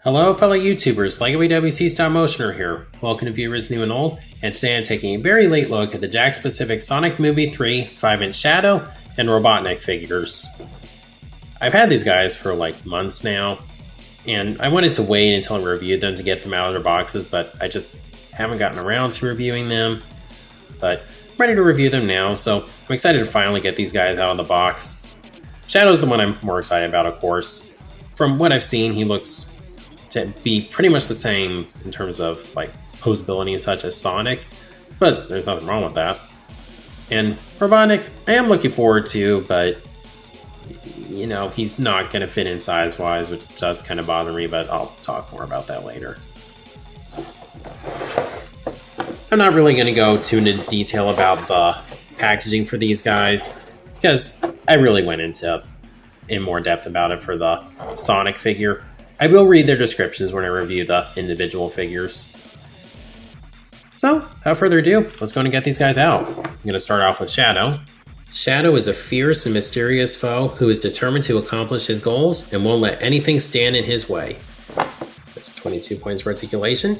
Hello fellow YouTubers, LegoWC Stop Motioner here. Welcome to viewers new and old, and today I'm taking a very late look at the Jakks Pacific Sonic Movie 3 5-inch Shadow and Robotnik figures. I've had these guys for like months now, and I wanted to wait until I reviewed them to get them out of their boxes, but I just haven't gotten around to reviewing them. But I'm ready to review them now, so I'm excited to finally get these guys out of the box. Shadow's the one I'm more excited about, of course. From what I've seen, he looks to be pretty much the same in terms of like posability and such as Sonic, but there's nothing wrong with that. And Robotnik, I am looking forward to, but you know, he's not going to fit in size-wise, which does kind of bother me, but I'll talk more about that later. I'm not really going to go too into detail about the packaging for these guys, because I really went in more depth about it for the Sonic figure. I will read their descriptions when I review the individual figures. So, without further ado, let's go and get these guys out. I'm going to start off with Shadow. Shadow is a fierce and mysterious foe who is determined to accomplish his goals and won't let anything stand in his way. That's 22 points for articulation.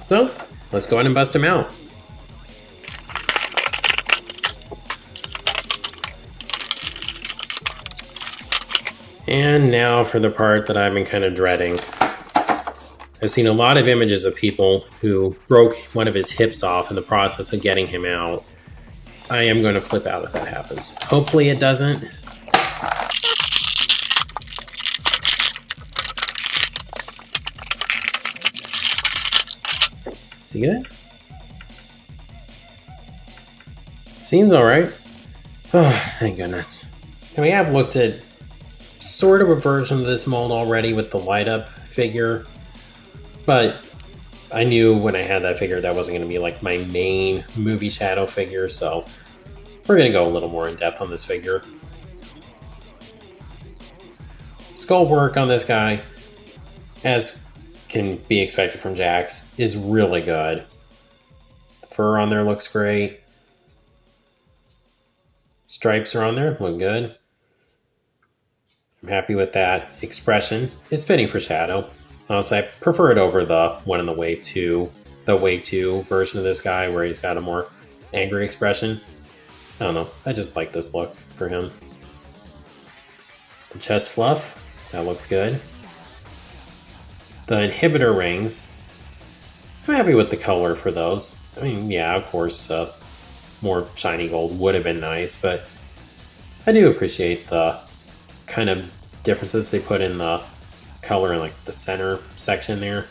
So, let's go ahead and bust him out. And now for the part that I've been kind of dreading. I've seen a lot of images of people who broke one of his hips off in the process of getting him out. I am going to flip out if that happens. Hopefully it doesn't. Is he good? Seems alright. Oh, thank goodness. And we have looked at sort of a version of this mold already with the light up figure, but I knew when I had that figure that wasn't going to be like my main movie Shadow figure, so we're going to go a little more in depth on this figure. Skull work on this guy, as can be expected from Jakks, is really good. The fur on there looks great. Stripes are on there, look good. I'm happy with that. Expression is fitting for Shadow. Honestly, I prefer it over the one in the Wave 2. The Wave 2 version of this guy where he's got a more angry expression. I don't know. I just like this look for him. The chest fluff. That looks good. The inhibitor rings. I'm happy with the color for those. I mean, yeah, of course, more shiny gold would have been nice, but I do appreciate the kind of differences they put in the color in like the center section there.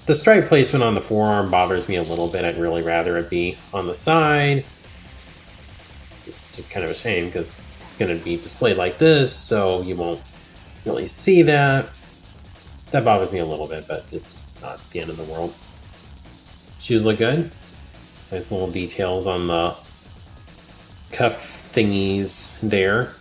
The stripe placement on the forearm bothers me a little bit. I'd really rather it be on the side. It's just kind of a shame because it's going to be displayed like this, so you won't really see that. That bothers me a little bit, but it's not the end of the world. Shoes look good. Nice little details on the cuff thingies there.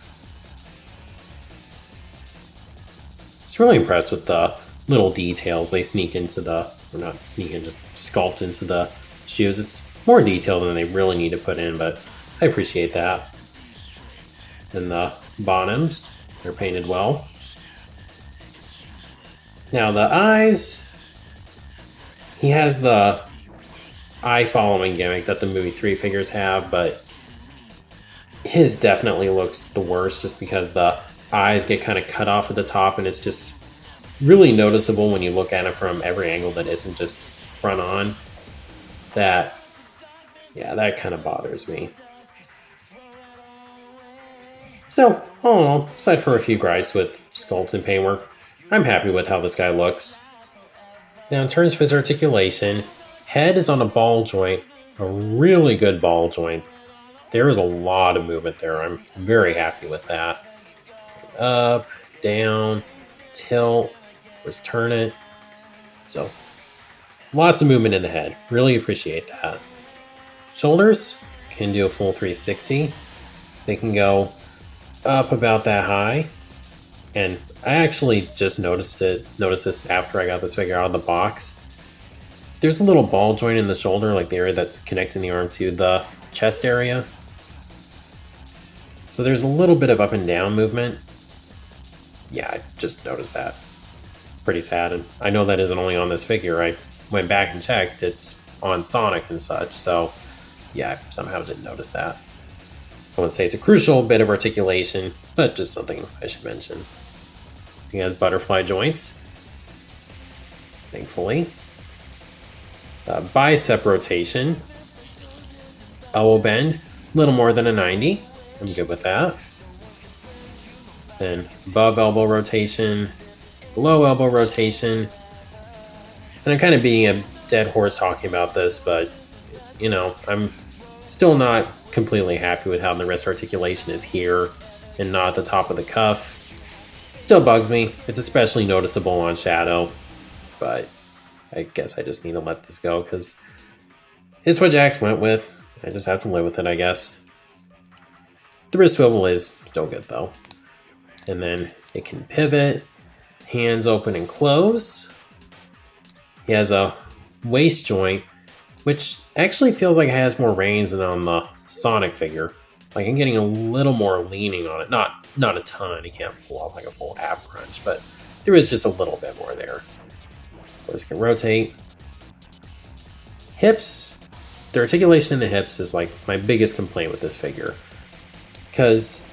Really impressed with the little details they sneak into the, or not sneak in, just sculpt into the shoes. It's more detail than they really need to put in, but I appreciate that. And the bottoms, they're painted well. Now the eyes, he has the eye following gimmick that the movie 3 figures have, but his definitely looks the worst just because the eyes get kind of cut off at the top, and it's just really noticeable when you look at it from every angle that isn't just front on. That kind of bothers me. So, all in all, aside from a few gripes with sculpt and paintwork, I'm happy with how this guy looks. Now, in terms of his articulation, head is on a ball joint, a really good ball joint. There is a lot of movement there. I'm very happy with that. Up, down, tilt, let's turn it. So, lots of movement in the head. Really appreciate that. Shoulders can do a full 360. They can go up about that high. And I actually just noticed this after I got this figure out of the box. There's a little ball joint in the shoulder, like the area that's connecting the arm to the chest area. So there's a little bit of up and down movement. yeah, I just noticed that. Pretty sad, and I know that isn't only on this figure. I went back and checked, it's on Sonic and such, so yeah, I somehow didn't notice that. I wouldn't say it's a crucial bit of articulation, but just something I should mention. He has butterfly joints, thankfully. Bicep rotation, elbow bend, a little more than a 90. I'm good with that. Then above elbow rotation, below elbow rotation. And I'm kind of being a dead horse talking about this, but you know, I'm still not completely happy with how the wrist articulation is here and not at the top of the cuff. Still bugs me. It's especially noticeable on Shadow, but I guess I just need to let this go because it's what Jakks went with. I just have to live with it, I guess. The wrist swivel is still good though. And then it can pivot, hands open and close. He has a waist joint, which actually feels like it has more range than on the Sonic figure. Like I'm getting a little more leaning on it. Not a ton. You can't pull off like a full ab crunch, but there is just a little bit more there. This can rotate. Hips. The articulation in the hips is like my biggest complaint with this figure. Because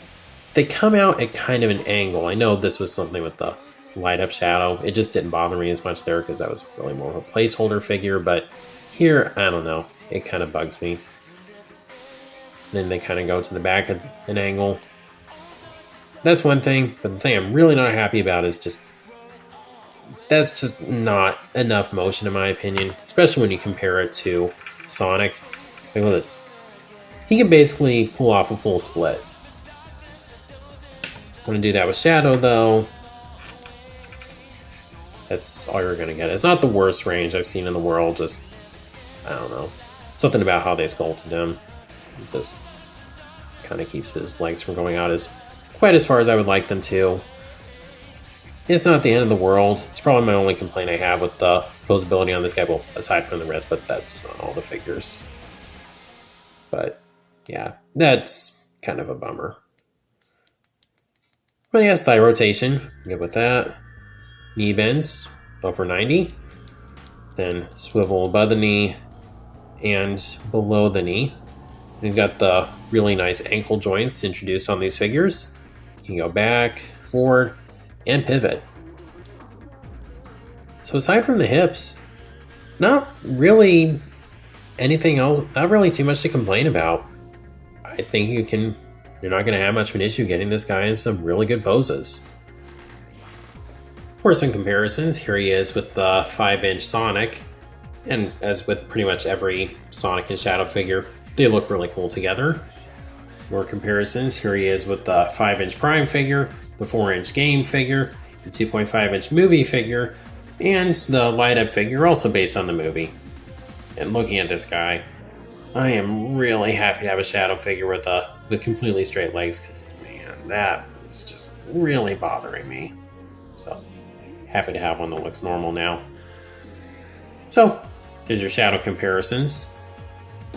they come out at kind of an angle. I know this was something with the light up Shadow. It just didn't bother me as much there because that was really more of a placeholder figure. But here, I don't know. It kind of bugs me. Then they kind of go to the back at an angle. That's one thing. But the thing I'm really not happy about is just that's just not enough motion in my opinion, especially when you compare it to Sonic. Look at this. He can basically pull off a full split. I'm going to do that with Shadow though. That's all you're going to get. It's not the worst range I've seen in the world, just, I don't know. Something about how they sculpted him. Just kind of keeps his legs from going out quite as far as I would like them to. It's not the end of the world. It's probably my only complaint I have with the posability on this guy, well, aside from the wrist, but that's on all the figures. But yeah, that's kind of a bummer. But yes, thigh rotation, good with that. Knee bends, over 90. Then swivel above the knee and below the knee. And he's got the really nice ankle joints introduced on these figures. You can go back, forward, and pivot. So aside from the hips, not really anything else, not really too much to complain about. I think you're not going to have much of an issue getting this guy in some really good poses. For some comparisons, here he is with the 5-inch Sonic, and as with pretty much every Sonic and Shadow figure, they look really cool together. More comparisons, here he is with the 5-inch Prime figure, the 4-inch game figure, the 2.5-inch movie figure, and the light-up figure also based on the movie. And looking at this guy, I am really happy to have a Shadow figure with completely straight legs, because man, that is just really bothering me. So, happy to have one that looks normal now. So, there's your Shadow comparisons.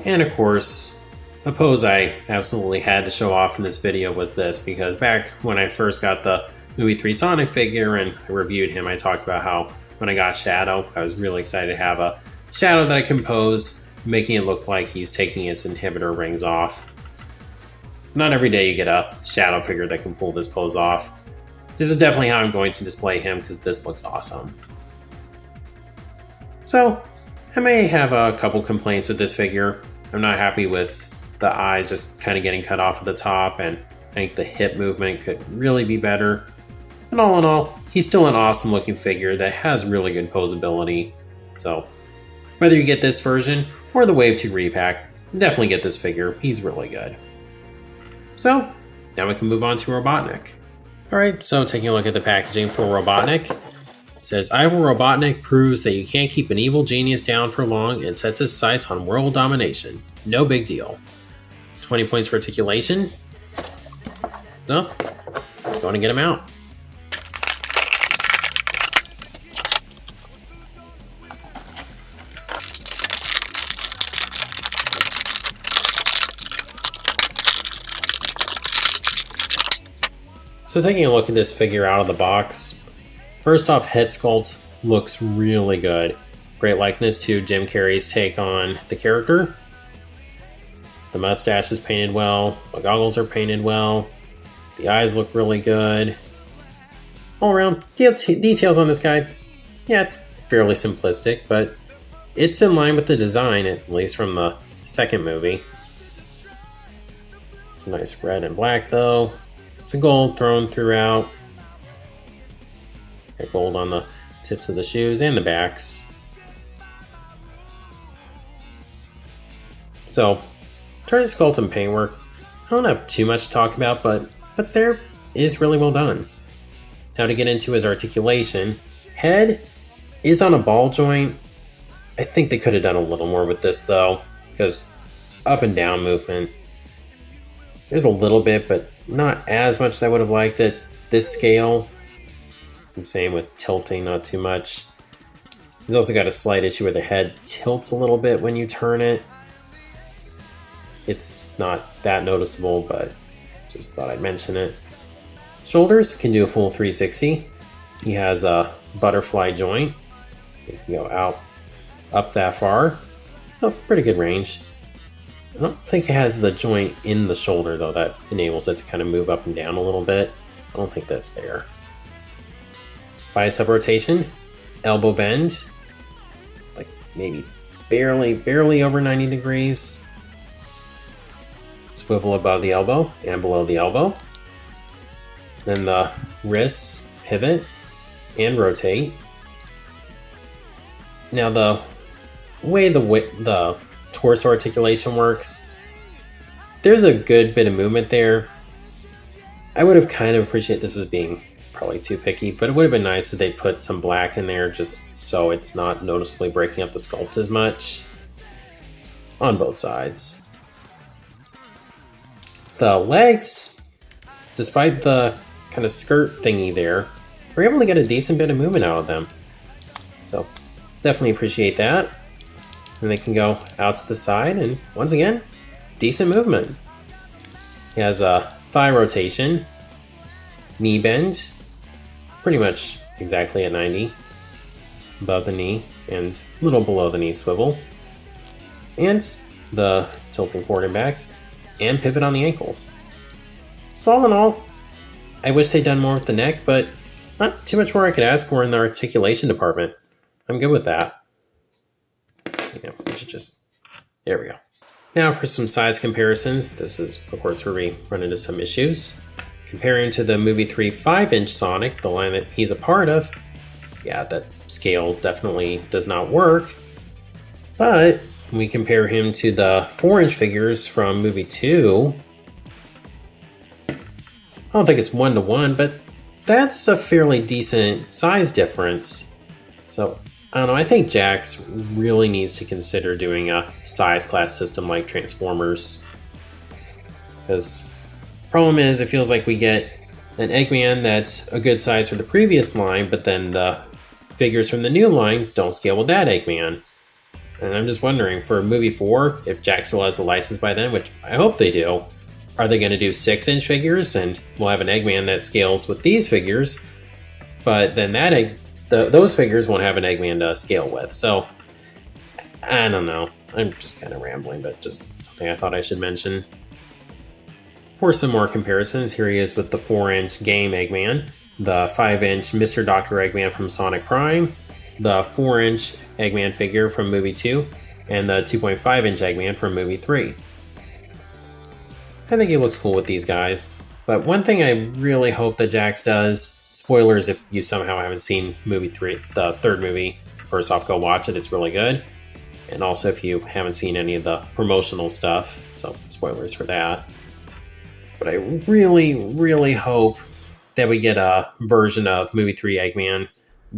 And of course, a pose I absolutely had to show off in this video was this, because back when I first got the Movie 3 Sonic figure and I reviewed him, I talked about how when I got Shadow, I was really excited to have a Shadow that I can pose, making it look like he's taking his inhibitor rings off. It's not every day you get a Shadow figure that can pull this pose off. This is definitely how I'm going to display him because this looks awesome. So, I may have a couple complaints with this figure. I'm not happy with the eyes just kind of getting cut off at the top, and I think the hip movement could really be better. But all in all, he's still an awesome looking figure that has really good posability. So, whether you get this version or the Wave 2 repack, definitely get this figure. He's really good. So, now we can move on to Robotnik. Alright, so taking a look at the packaging for Robotnik. It says, Ivor Robotnik proves that you can't keep an evil genius down for long and sets his sights on world domination. No big deal. 20 points for articulation. So, let's go on and get him out. So taking a look at this figure out of the box, first off, head sculpt looks really good. Great likeness to Jim Carrey's take on the character. The mustache is painted well, the goggles are painted well, the eyes look really good. All around, details on this guy, yeah, it's fairly simplistic, but it's in line with the design, at least from the second movie. It's a nice red and black though. Some gold thrown throughout. Got gold on the tips of the shoes and the backs. So, in terms of sculpt and paintwork, I don't have too much to talk about, but what's there is really well done. Now to get into his articulation, head is on a ball joint. I think they could have done a little more with this though, because up and down movement, there's a little bit, but not as much as I would have liked at this scale. I'm saying with tilting, not too much. He's also got a slight issue where the head tilts a little bit when you turn it. It's not that noticeable, but just thought I'd mention it. Shoulders can do a full 360. He has a butterfly joint. He can go up that far. So pretty good range. I don't think it has the joint in the shoulder though that enables it to kind of move up and down a little bit. I don't think that's there. Bicep rotation, elbow bend, like maybe barely over 90 degrees. Swivel above the elbow and below the elbow. Then the wrists pivot and rotate. Now the way the torso articulation works, there's a good bit of movement there. I would have kind of appreciated this as being probably too picky, but it would have been nice if they put some black in there just so it's not noticeably breaking up the sculpt as much on both sides. The legs, despite the kind of skirt thingy there, we're able to get a decent bit of movement out of them. So definitely appreciate that. And they can go out to the side, and once again, decent movement. He has a thigh rotation, knee bend, pretty much exactly at 90, above the knee and a little below the knee swivel, and the tilting forward and back, and pivot on the ankles. So all in all, I wish they'd done more with the neck, but not too much more I could ask for in the articulation department. I'm good with that. So, yeah, we should just, there we go. Now for some size comparisons. This is, of course, where we run into some issues. Comparing to the movie 3 5-inch Sonic, the line that he's a part of, yeah, that scale definitely does not work. But when we compare him to the 4-inch figures from movie 2, I don't think it's 1-to-1, but that's a fairly decent size difference. So I don't know, I think Jakks really needs to consider doing a size class system like Transformers. Because the problem is, it feels like we get an Eggman that's a good size for the previous line, but then the figures from the new line don't scale with that Eggman. And I'm just wondering, for movie 4, if Jakks still has the license by then, which I hope they do, are they going to do 6-inch figures? And we'll have an Eggman that scales with these figures, but then those figures won't have an Eggman to scale with. So, I don't know. I'm just kind of rambling, but just something I thought I should mention. For some more comparisons, here he is with the 4-inch game Eggman, the 5-inch Mr. Dr. Eggman from Sonic Prime, the 4-inch Eggman figure from movie 2, and the 2.5-inch Eggman from movie 3. I think he looks cool with these guys, but one thing I really hope that Jakks does, spoilers if you somehow haven't seen movie 3, the third movie, first off, go watch it, it's really good. And also if you haven't seen any of the promotional stuff, so spoilers for that. But I really hope that we get a version of movie 3 Eggman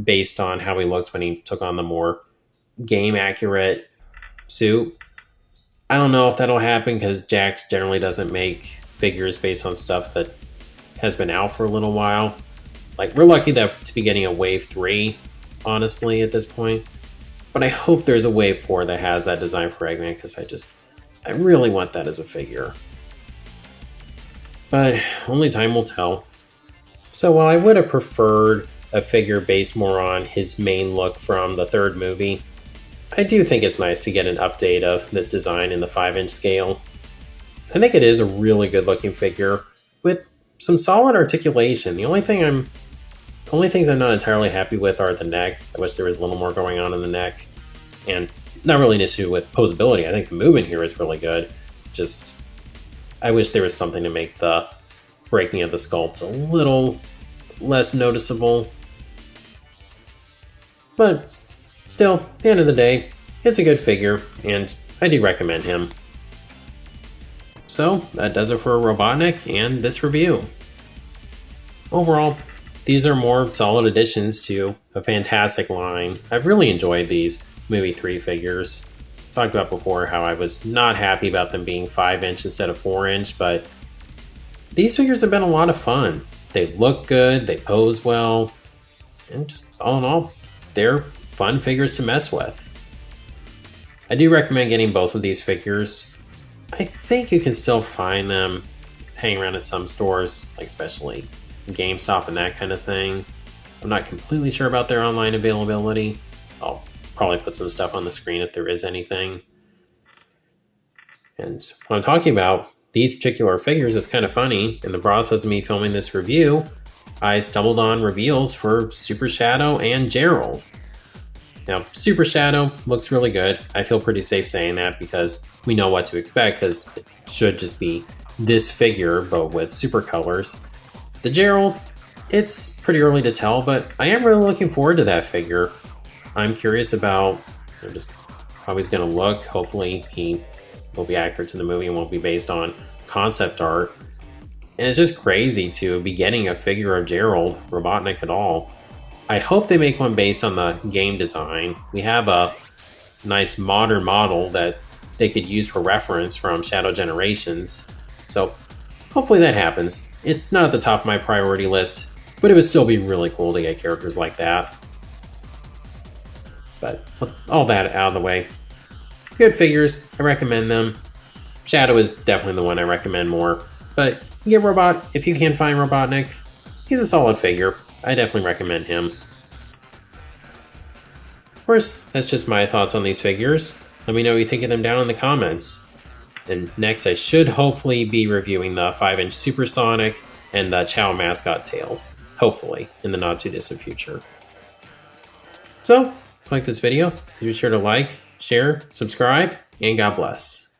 based on how he looked when he took on the more game accurate suit. I don't know if that'll happen because Jakks generally doesn't make figures based on stuff that has been out for a little while. Like, we're lucky to be getting a Wave 3, honestly, at this point. But I hope there's a Wave 4 that has that design for Eggman, because I really want that as a figure. But only time will tell. So while I would have preferred a figure based more on his main look from the third movie, I do think it's nice to get an update of this design in the 5-inch scale. I think it is a really good looking figure with some solid articulation. Only things I'm not entirely happy with are the neck. I wish there was a little more going on in the neck. And not really an issue with posability. I think the movement here is really good. Just, I wish there was something to make the breaking of the sculpt a little less noticeable. But still, at the end of the day, it's a good figure, and I do recommend him. So, that does it for Robotnik and this review. Overall, these are more solid additions to a fantastic line. I've really enjoyed these movie 3 figures. Talked about before how I was not happy about them being 5-inch instead of 4-inch, but these figures have been a lot of fun. They look good, they pose well, and just all in all, they're fun figures to mess with. I do recommend getting both of these figures. I think you can still find them hanging around at some stores, like especially GameStop and that kind of thing. I'm not completely sure about their online availability. I'll probably put some stuff on the screen if there is anything. And what I'm talking about, these particular figures, is kind of funny. In the process of me filming this review, I stumbled on reveals for Super Shadow and Gerald. Now, Super Shadow looks really good. I feel pretty safe saying that because we know what to expect, because it should just be this figure, but with super colors. The Gerald, it's pretty early to tell, but I am really looking forward to that figure. I'm curious about just how he's going to look. Hopefully he will be accurate to the movie and won't be based on concept art. And it's just crazy to be getting a figure of Gerald, Robotnik at all. I hope they make one based on the game design. We have a nice modern model that they could use for reference from Shadow Generations. So hopefully that happens. It's not at the top of my priority list, but it would still be really cool to get characters like that. But with all that out of the way, good figures, I recommend them. Shadow is definitely the one I recommend more. But you get if you can find Robotnik, he's a solid figure. I definitely recommend him. Of course, that's just my thoughts on these figures. Let me know what you think of them down in the comments. And next, I should hopefully be reviewing the 5-inch Supersonic and the Chow mascot tails. Hopefully, in the not too distant future. So, if you like this video, be sure to like, share, subscribe, and God bless.